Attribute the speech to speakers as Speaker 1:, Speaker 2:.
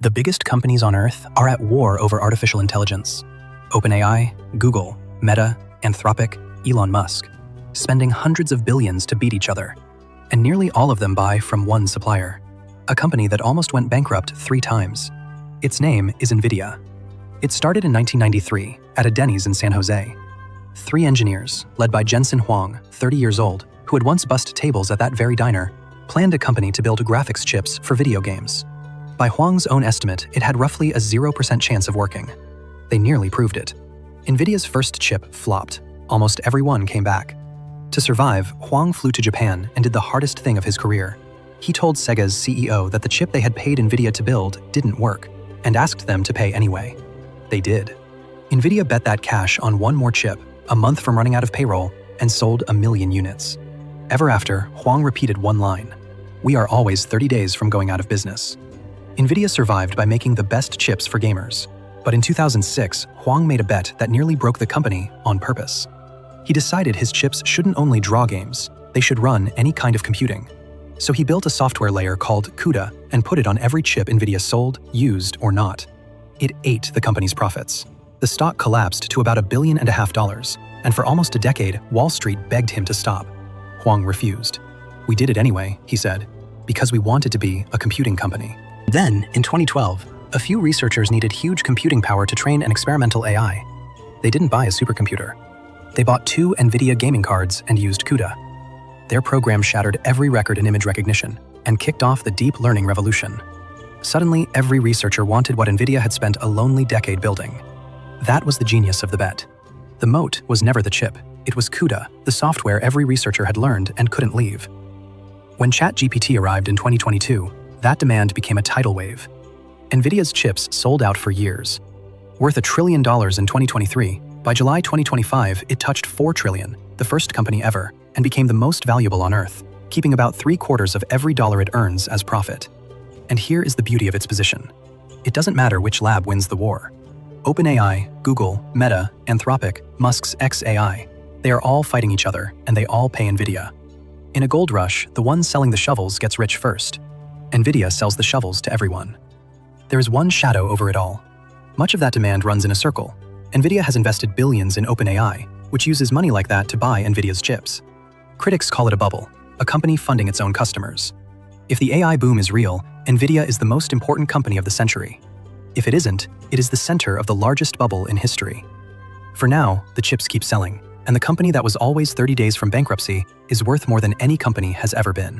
Speaker 1: The biggest companies on Earth are at war over artificial intelligence. OpenAI, Google, Meta, Anthropic, Elon Musk, spending hundreds of billions to beat each other. And nearly all of them buy from one supplier, a company that almost went bankrupt 3 times. Its name is Nvidia. It started in 1993 at a Denny's in San Jose. 3 engineers, led by Jensen Huang, 30 years old, who had once bussed tables at that very diner, planned a company to build graphics chips for video games. By Huang's own estimate, it had roughly a 0% chance of working. They nearly proved it. Nvidia's first chip flopped. Almost everyone came back. To survive, Huang flew to Japan and did the hardest thing of his career. He told Sega's CEO that the chip they had paid Nvidia to build didn't work, and asked them to pay anyway. They did. Nvidia bet that cash on one more chip, a month from running out of payroll, and sold 1 million units. Ever after, Huang repeated one line: "We are always 30 days from going out of business." Nvidia survived by making the best chips for gamers. But in 2006, Huang made a bet that nearly broke the company on purpose. He decided his chips shouldn't only draw games, they should run any kind of computing. So he built a software layer called CUDA and put it on every chip Nvidia sold, used or not. It ate the company's profits. The stock collapsed to about $1.5 billion, and for almost a decade, Wall Street begged him to stop. Huang refused. "We did it anyway," he said, "because we wanted to be a computing company." Then, in 2012, a few researchers needed huge computing power to train an experimental AI. They didn't buy a supercomputer. They bought 2 Nvidia gaming cards and used CUDA. Their program shattered every record in image recognition and kicked off the deep learning revolution. Suddenly, every researcher wanted what Nvidia had spent a lonely decade building. That was the genius of the bet. The moat was never the chip, it was CUDA, the software every researcher had learned and couldn't leave. When ChatGPT arrived in 2022, that demand became a tidal wave. Nvidia's chips sold out for years. Worth $1 trillion in 2023, by July 2025 it touched $4 trillion, the first company ever, and became the most valuable on Earth, keeping about 3/4 of every dollar it earns as profit. And here is the beauty of its position. It doesn't matter which lab wins the war. OpenAI, Google, Meta, Anthropic, Musk's xAI, they are all fighting each other, and they all pay Nvidia. In a gold rush, the one selling the shovels gets rich first. Nvidia sells the shovels to everyone. There is one shadow over it all. Much of that demand runs in a circle. Nvidia has invested billions in OpenAI, which uses money like that to buy Nvidia's chips. Critics call it a bubble, a company funding its own customers. If the AI boom is real, Nvidia is the most important company of the century. If it isn't, it is the center of the largest bubble in history. For now, the chips keep selling, and the company that was always 30 days from bankruptcy is worth more than any company has ever been.